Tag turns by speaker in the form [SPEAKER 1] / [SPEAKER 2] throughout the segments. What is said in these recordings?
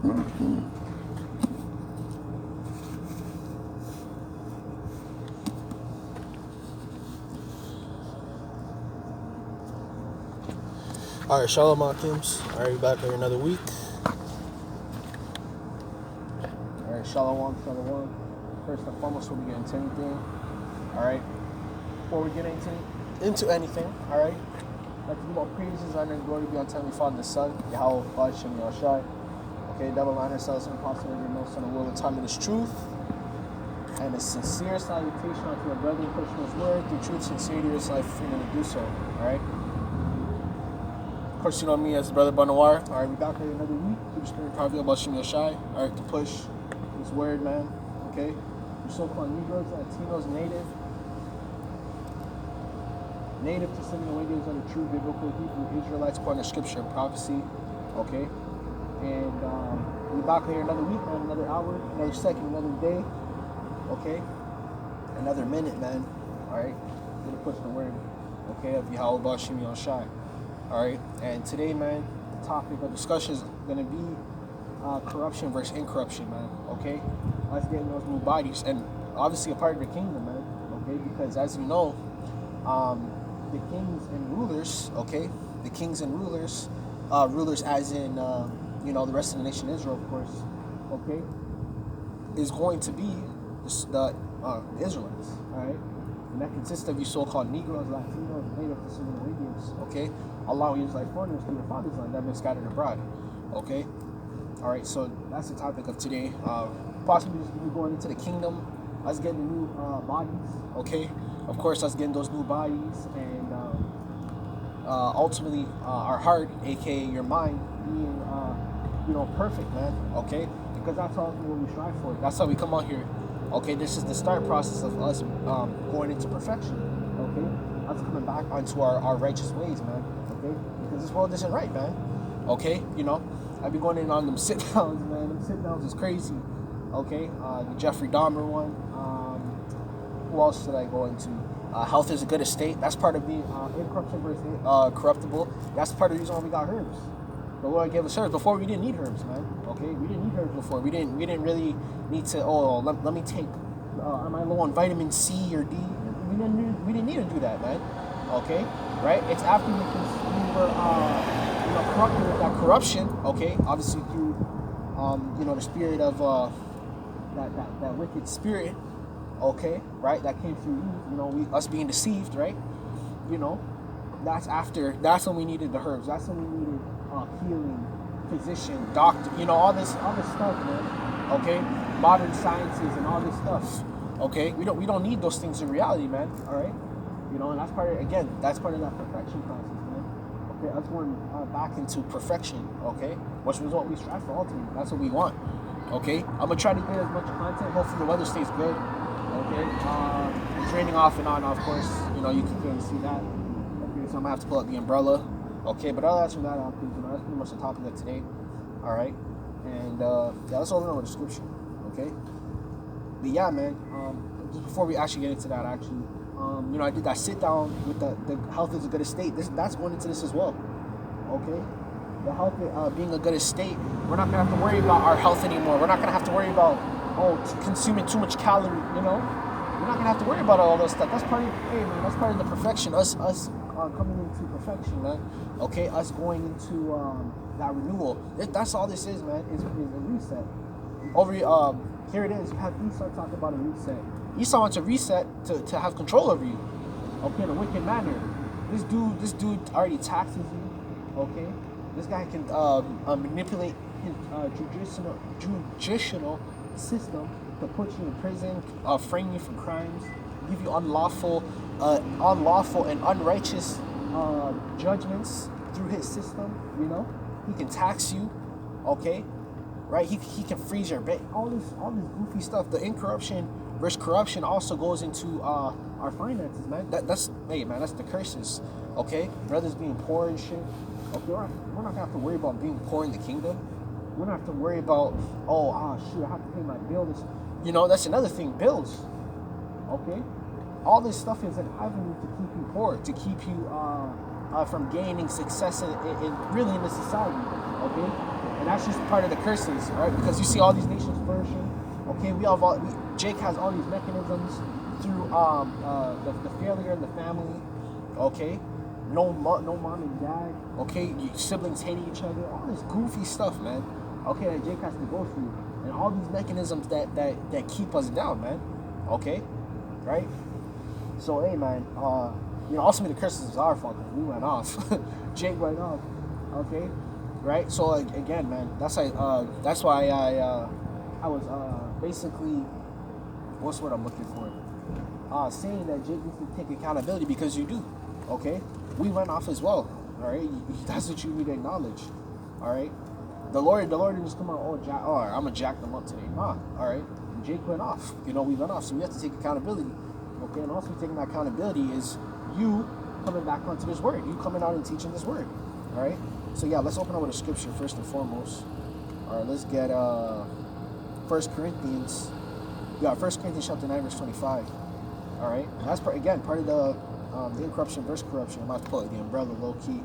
[SPEAKER 1] Alright, Shalom Akims. Alright, back for another week. Alright, Shalom. First and foremost, before we get into anything, alright, before we get into anything, alright, I'd like to give all praises, honor, and glory be unto Heavenly Father and the Son, Yahawah, Sham, Yahawashi. Okay, double line ourselves in the apostle of the most on the will of time and His truth. And a sincere salutation unto our brother in Krishna's word, through truth, sincerity, His life, freedom to do so, alright? Of course, you know me as Brother Banawar. Alright, we back here another week. We're just going to probably about Sham Yahawashi. Alright, to push His word, man. Okay? Your so-called Negroes, Latinos, native to sending away those are the true biblical Hebrew Israelites according to scripture and prophecy. Okay? And we back here another week, man. Another hour, another second, another day. Okay? Another minute, man. Alright? We're going to push the word. Okay? Of Yahawah, Sham Yahawashi. Alright, and today, man, the topic of discussion is going to be corruption versus incorruption, man, okay? Us getting those new bodies, and obviously a part of the kingdom, man, okay? Because as you know, the kings and rulers, okay? The kings and rulers, rulers as in, you know, the rest of the nation Israel, of course, okay? Is going to be the Israelites, alright? And that consists of you so-called Negroes, Latinos, native descendant Indians, okay? Allowing Israelite foreigners to their father's land that have been scattered abroad, okay? Alright, so that's the topic of today. Possibly just going into the kingdom, us getting new bodies, okay? Of course, us getting those new bodies, and ultimately our heart, aka your mind, being, you know, perfect, man, okay? Because that's all what we strive for. That's how we come out here. Okay, this is the start process of us going into perfection, okay? Us coming back onto our righteous ways, man, okay? Because this world isn't right, man, okay? You know, I be going in on them sit-downs, man. Them sit-downs is crazy, okay? The Jeffrey Dahmer one. Who else did I go into? Health is a good estate. That's part of being incorruption versus corruptible. That's part of the reason why we got herbs. The Lord gave us herbs. Before, we didn't need herbs, man. Okay, we didn't need herbs before. We didn't really need to. Oh, let me take. Am I low on vitamin C or D? We didn't need to do that, man. Okay, right? It's after we were you know, corrupted with that corruption. Okay, obviously through you know, the spirit of that wicked spirit. Okay, right? That came through you know, us being deceived, right? You know, that's after. That's when we needed the herbs. That's when we needed healing, physician, doctor, you know, all this stuff, man. Okay, modern sciences and all this stuff. Okay, we don't need those things in reality, man. All right, you know, and that's part of that's part of that perfection process, man. Okay, us going back into perfection. Okay, which is what we strive for ultimately. That's what we want. Okay, I'm gonna try to get as much content. Hopefully the weather stays good. Okay, it's raining off and on. Of course, you know, you can clearly see that. Okay, so I'm gonna have to pull up the umbrella. Okay, but other than that, you know, that's pretty much the topic of today. All right, and yeah, let's open up with the scripture. Okay, but yeah, man. Just before we actually get into that, you know, I did that sit down with the health is a good estate. That's going into this as well. Okay, the health being a good estate. We're not gonna have to worry about our health anymore. We're not gonna have to worry about consuming too much calorie. You know, we're not gonna have to worry about all that stuff. That's part of that's part of the perfection. Us coming into perfection, man. Okay, us going into that renewal. That's all this is, man. Is a reset. Here it is. You have Esau talk about a reset. Esau wants a reset to have control over you. Okay, in a wicked manner. This dude already taxes you. Okay, this guy can manipulate his judicial system to put you in prison, frame you for crimes, give you unlawful and unrighteous judgments through his system. You know, he can tax you, okay, right? He can freeze your bank. All this goofy stuff. The incorruption versus corruption also goes into our finances, man. That's the curses, okay? Brothers being poor and shit. Okay, we're not gonna have to worry about being poor in the kingdom. We don't have to worry about shoot, I have to pay my bills. You know, that's another thing, bills. Okay, all this stuff is an avenue to keep you poor, to keep you from gaining success in really in the society. Okay, and And that's just part of the curses, right? Because you see all these nations flourishing. Okay, Jake has all these mechanisms through the failure in the family. Okay, no mom and dad. Okay, siblings hating each other. All this goofy stuff, man. Okay, that Jake has to go through, and all these mechanisms that keep us down, man. Okay, right? So hey, man. Ultimately the curses is our fault. We went off. Jake went off. Okay, right? So again, man, that's why I was basically, what's what I'm looking for? Saying that Jake needs to take accountability, because you do. Okay, we went off as well. All right, that's what you need to acknowledge. All right, the Lord didn't just come out. I'm gonna jack them up today. Nah. All right, Jake went off. We went off, so we have to take accountability. Okay, and also taking that accountability is you coming back onto this word. You coming out and teaching this word. All right. So yeah, let's open up with a scripture first and foremost. All right, let's get 1 Corinthians. Yeah, 1 Corinthians chapter 9, verse 25. All right, and that's part of the incorruption versus corruption. I'm about to pull the umbrella low key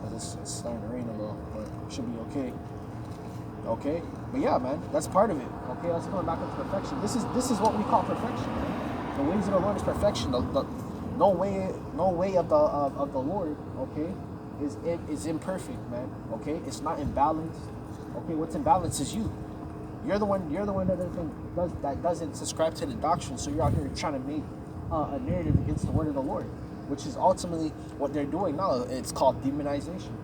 [SPEAKER 1] because it's starting to rain a little, but it should be okay. Okay, but yeah, man, that's part of it. Okay, let's come back into perfection. This is what we call perfection, man. The ways of the Lord is perfection. No way of the Lord, okay, is imperfect, man. Okay, it's not imbalanced. Okay, what's imbalanced is you. You're the one that doesn't subscribe to the doctrine. So you're out here trying to make a narrative against the word of the Lord, which is ultimately what they're doing now. It's called demonization,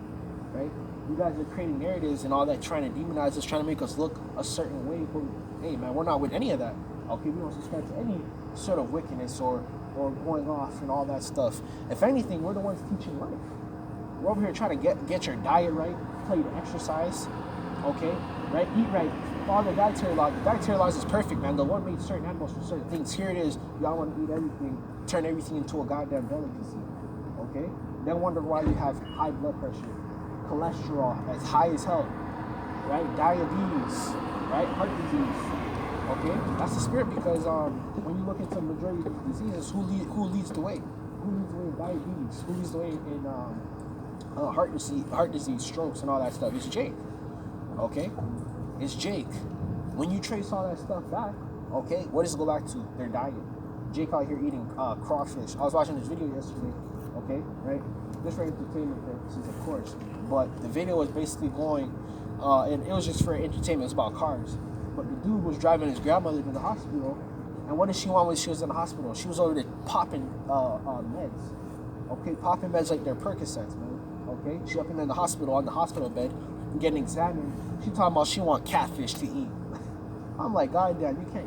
[SPEAKER 1] right? You guys are creating narratives and all that, trying to demonize us, trying to make us look a certain way. But hey, man, we're not with any of that. Okay, we don't subscribe to any sort of wickedness or going off and all that stuff. If anything, we're the ones teaching life. We're over here trying to get your diet right, tell you to exercise, okay, right, eat right, follow the dietary law. The dietary laws is perfect, man. The Lord made certain animals for certain things. Here it is. Y'all want to eat everything, turn everything into a goddamn delicacy, okay? Then wonder why you have high blood pressure, cholesterol as high as hell, right? Diabetes, right? Heart disease, okay? That's the spirit, because when you look into the majority of these diseases, who leads the way? Who leads the way in diabetes? Who leads the way in heart disease, strokes, and all that stuff? It's Jake, okay? It's Jake. When you trace all that stuff back, okay, what does it go back to? Their diet. Jake out here eating crawfish. I was watching this video yesterday, okay, right? Just for entertainment purposes, of course. But the video was basically going, and it was just for entertainment. It's about cars. But the dude was driving his grandmother to the hospital, and what did she want when she was in the hospital? She was over there popping meds, okay, popping meds like they're Percocets, man, okay? She up in the hospital, on the hospital bed, getting examined. She talking about she want catfish to eat. I'm like, God damn, you can't,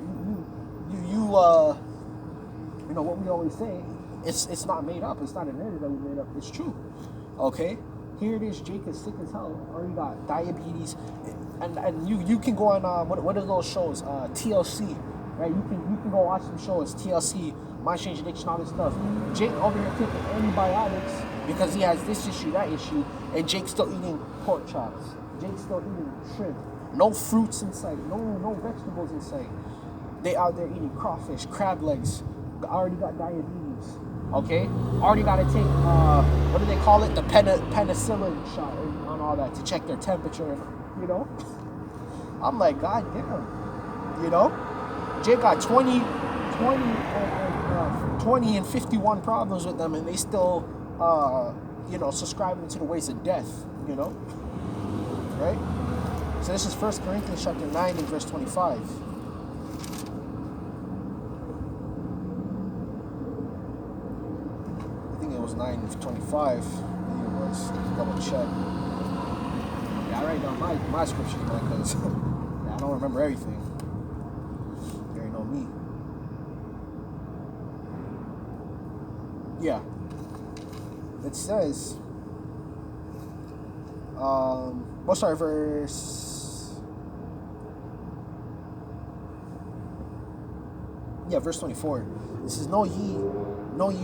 [SPEAKER 1] you know what we always say, it's not made up. It's not a narrative that we made up. It's true, okay? Here it is. Jake is sick as hell. Already got diabetes, and you can go on what are those shows? TLC, right? You can go watch some shows. TLC, Mind Change Addiction, all this stuff. Jake over here taking antibiotics because he has this issue, that issue, and Jake's still eating pork chops. Jake's still eating shrimp. No fruits in sight. No vegetables in sight. They out there eating crawfish, crab legs. Already got diabetes. Okay, already got to take what do they call it? The penicillin shot and all that to check their temperature. You know, I'm like, God damn. You know, Jake got 20 and 51 problems with them, and they still subscribing to the ways of death. You know, right? So this is 1 Corinthians chapter 9 and verse 25. I think it was 9:25. I think it was. Double check. Yeah, I write down my scriptures, man, because I don't remember everything. You already know me. Yeah. It says, verse. Yeah, verse 24. This is, know ye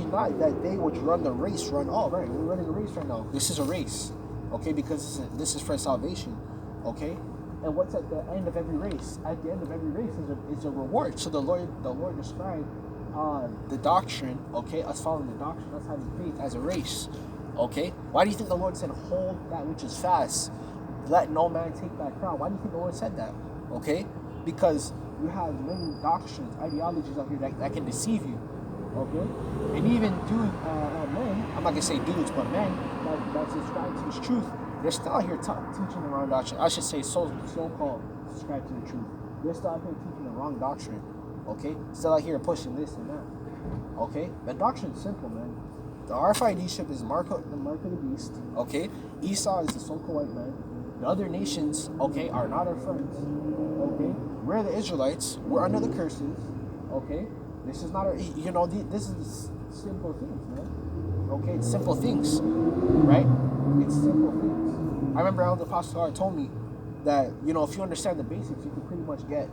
[SPEAKER 1] not that they which run the race run all. Right, we're running a race right now. This is a race, okay, because this is for salvation, okay. And what's at the end of every race? At the end of every race is a reward. So the Lord described the doctrine, okay, us following the doctrine, us having faith as a race, okay. Why do you think the Lord said, hold that which is fast? let no man take that crown. Why do you think the Lord said that? Okay? Because you have many doctrines, ideologies out here that can deceive you. Okay? And even men, I'm not going to say dudes, but men that subscribe to this truth, they're still out here teaching the wrong doctrine. I should say so-called subscribe to the truth. They're still out here teaching the wrong doctrine. Okay? Still out here pushing this and that. Okay? The doctrine's simple, man. The RFID chip is the mark of the beast. Okay? Esau is the so-called white man. The other nations, okay, are not our friends. Okay? We're the Israelites. We're under the curses. Okay? This is not our, this is simple things, man. Okay? It's simple things. Right? It's simple things. I remember how the Apostle told me that, if you understand the basics, you can pretty much get,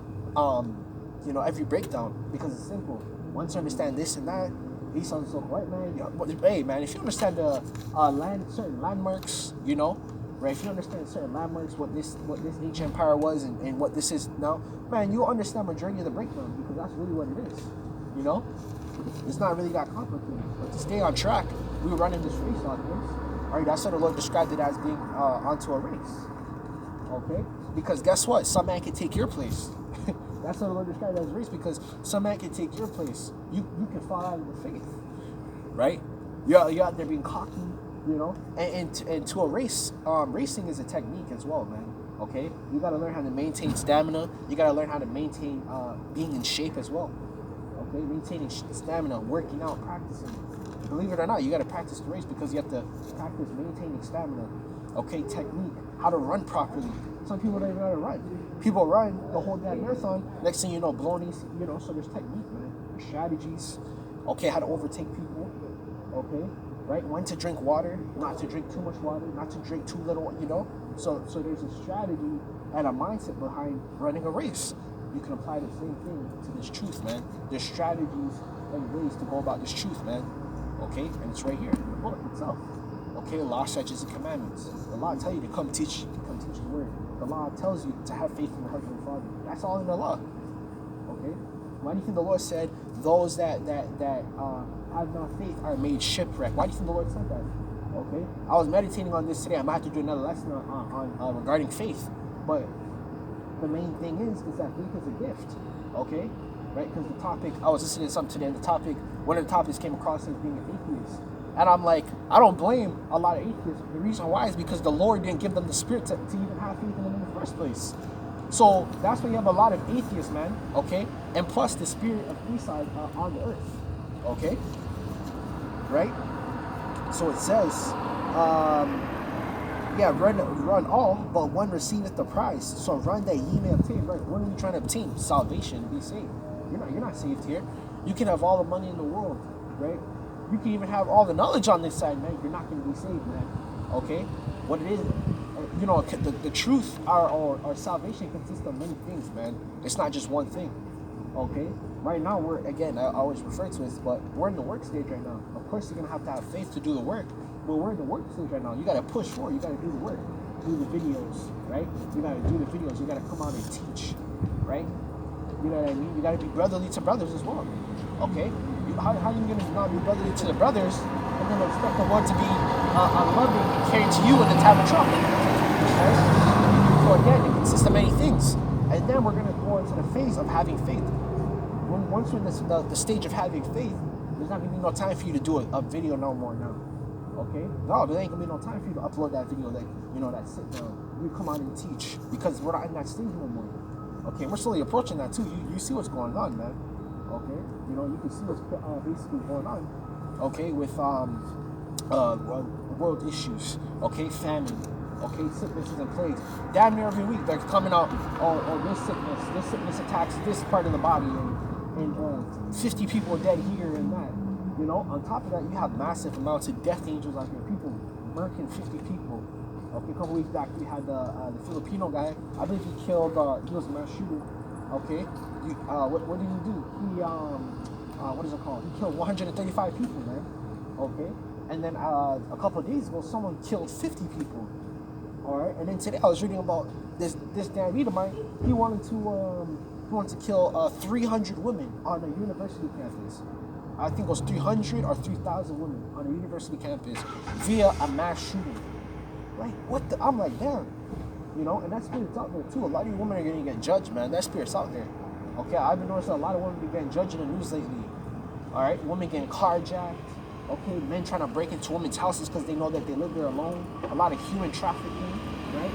[SPEAKER 1] every breakdown, because it's simple. Once you understand this and that, Esau's so white man. Hey man, if you understand the certain landmarks, right? If you understand certain landmarks, what this ancient empire was and what this is now, man, you'll understand majority of the breakdown, because that's really what it is. It's not really that complicated. But to stay on track, we were running this race on this. All right, that's what the Lord described it as, being onto a race. Okay, because guess what? Some man can take your place. That's what the Lord described as a race, because some man can take your place. You can fall out of the faith, right? You're out there being cocky, and to a race, racing is a technique as well, man. Okay, you got to learn how to maintain stamina. You got to learn how to maintain being in shape as well. Okay, maintaining stamina, working out, practicing. Believe it or not, you got to practice the race, because you have to practice maintaining stamina. Okay, technique, how to run properly. Some people don't even know how to run. People run the whole damn marathon. Next thing you know, blown these, so there's technique, man. There's strategies. Okay, how to overtake people. Okay, right? When to drink water, not to drink too much water, not to drink too little, So there's a strategy and a mindset behind running a race. You can apply the same thing to this truth, man. There's strategies and ways to go about this truth, man. Okay, and it's right here in the book itself. Okay, law, statutes, and commandments. The law tells you to come teach the word. The law tells you to have faith in the husband and father. That's all in the law. Okay? Why do you think the Lord said those that have no faith are made shipwreck? Why do you think the Lord said that? Okay? I was meditating on this today. I might have to do another lesson on regarding faith. But the main thing is that faith is a gift. Okay? Right? Because the topic, I was listening to something today, and one of the topics came across as being an atheist. And I'm like, I don't blame a lot of atheists. The reason why is because the Lord didn't give them the spirit to even have faith in Him in the first place. So that's why you have a lot of atheists, man. Okay? And plus the spirit of Esau on the earth. Okay? Right? So it says, run all, but one receiveth the prize. So run that ye may obtain. Right? What are you trying to obtain? Salvation, be saved. You're not saved here. You can have all the money in the world, right? You can even have all the knowledge on this side, man. You're not going to be saved, man. Okay? What it is, the truth, our salvation consists of many things, man. It's not just one thing. Okay? Right now, I always refer to it, but we're in the work stage right now. Of course, you're going to have faith to do the work, but we're in the work stage right now. You got to push forward. You got to do the work. Do the videos, right? You got to do the videos. You got to come out and teach, right? You know what I mean? You got to be brotherly to brothers as well. Okay? How are you going to not be brotherly to the brothers and then expect the one to be unloving and caring to you in the time of trouble? Right? So again, it consists of many things. And then we're going to go into the phase of having faith. Once we're in the stage of having faith, there's not going to be no time for you to do a video no more now. Okay? No, there ain't going to be no time for you to upload that video that sit down. You come out and teach, because we're not in that stage no more. Okay, we're slowly approaching that too. You see what's going on, man. Okay, you can see what's basically going on. Okay, with world issues. Okay, famine. Okay, sicknesses and plagues. Damn near every week they're coming out. This sickness attacks this part of the body, and 50 people dead here and that. On top of that, you have massive amounts of death angels out here. People murking 50 people. Okay, a couple weeks back we had the Filipino guy. I believe he killed. He was a mass shooter. Okay, what did he do? He what is it called? He killed 135 people, man. Okay, and then a couple of days ago, someone killed 50 people. All right, and then today I was reading about this damn Edomite. He wanted to kill 300 women on a university campus. I think it was 300 or 3,000 women on a university campus via a mass shooting. Like, what the? I'm like, damn. You know, and that spirit's out there too. A lot of you women are gonna get judged, man. That spirit's out there. Okay, I've been noticing a lot of women be getting judged in the news lately. All right, women getting carjacked. Okay, men trying to break into women's houses because they know that they live there alone. A lot of human trafficking, right?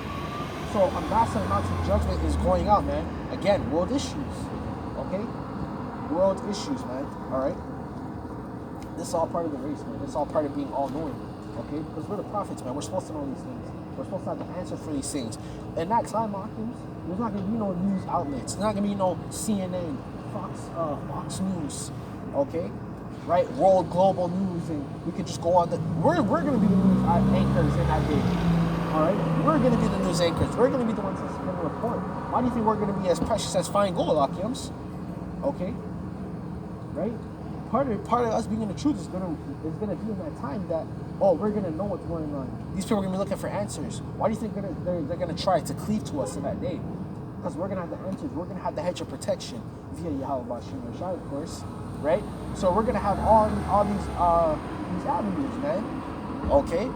[SPEAKER 1] So a massive amount of judgment is going out, man. Again, world issues. Okay, world issues, man. All right, this is all part of the race, man. This is all part of being all-knowing. Okay, because we're the prophets, man. We're supposed to know these things. We're supposed to have the answers for these things. And that time, Hawkins, there's not going to be no news outlets. There's not going to be no CNN, Fox News, okay? Right? World Global News, and we could just go on the... We're going to be the news anchors in that day, all right? We're going to be the news anchors. We're going to be the ones that's going to report. Why do you think we're going to be as precious as fine gold, Hawkins? Okay? Right? Part of us being in the truth is gonna be in that time that, oh, we're gonna know what's going on. These people are gonna be looking for answers. Why do you think they're gonna try to cleave to us in that day? Because we're gonna have the answers. We're gonna have the hedge of protection via Yahawashi and Sham, of course, right? So we're gonna have all these avenues, man. Okay,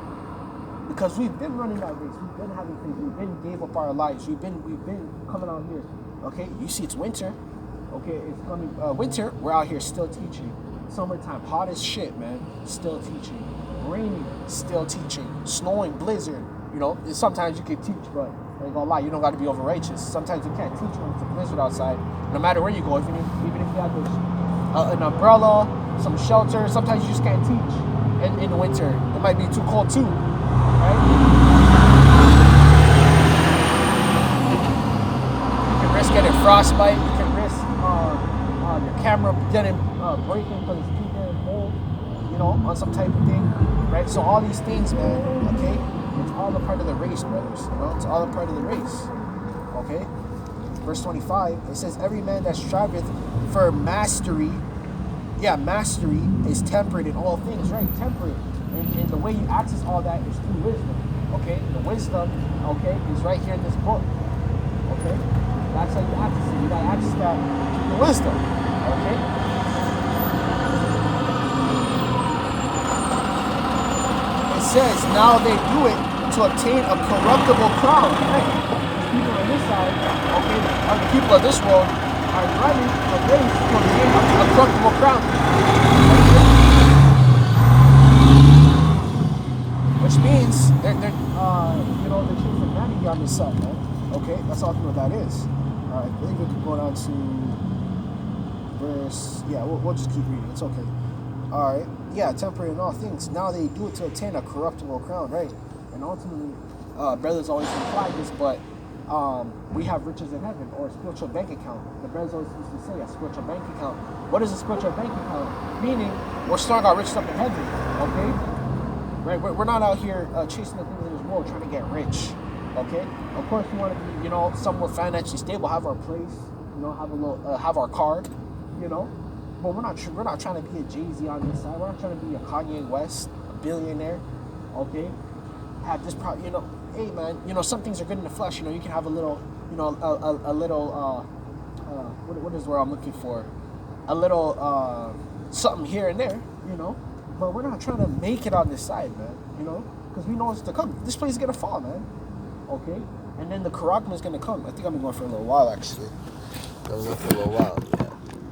[SPEAKER 1] because we've been running that race. We've been having things. We've been gave up our lives. We've been coming out here. Okay, you see, it's winter. Okay, it's coming winter. We're out here still teaching. Summertime, hot as shit, man. Still teaching. Raining, still teaching. Snowing, blizzard. You know, sometimes you can teach, but I ain't gonna lie, you don't got to be over righteous. Sometimes you can't teach when it's a blizzard outside. No matter where you go, even if you have an umbrella, some shelter, sometimes you just can't teach. In the winter, it might be too cold too, right? You can risk getting frostbite. You can risk your camera getting breaking because it's too damn cold, you know, on some type of thing, right? So all these things, man, okay, it's all a part of the race, brothers. You know, it's all a part of the race, okay? Verse 25, it says, every man that striveth for mastery is temperate in all things, right? Temperate. And the way you access all that is through wisdom, okay? The wisdom, okay, is right here in this book, okay? That's how you access it. You gotta access that through the wisdom, okay? It says, now they do it to obtain a corruptible crown, right? People on this side, okay, the people of this world are running a race to obtain a corruptible crown. Which means they're chasing vanity on this side, man. Okay, that's all what that is. I believe we can go down to verse. Yeah, we'll just keep reading. It's okay. All right. Yeah, temporary in all things. Now they do it to obtain a corruptible crown, right? And ultimately, brothers always imply this, but we have riches in heaven or a spiritual bank account. The brothers always used to say a spiritual bank account. What is a spiritual bank account? Meaning we're storing our riches up in heaven. Okay. Right, we're not out here chasing the things in this world trying to get rich, okay? Of course, we want to be, somewhat financially stable, have our place, have our car, But we're not trying to be a Jay-Z on this side. We're not trying to be a Kanye West, a billionaire, okay? Have this hey man, some things are good in the flesh. You can have a little, what is the word I'm looking for? A little something here and there, But we're not trying to make it on this side, man, because we know it's to come. This place is going to fall, man, okay? And then the Karakma is going to come. I think I've been going for a little while, actually. I've been going for a little while, yeah.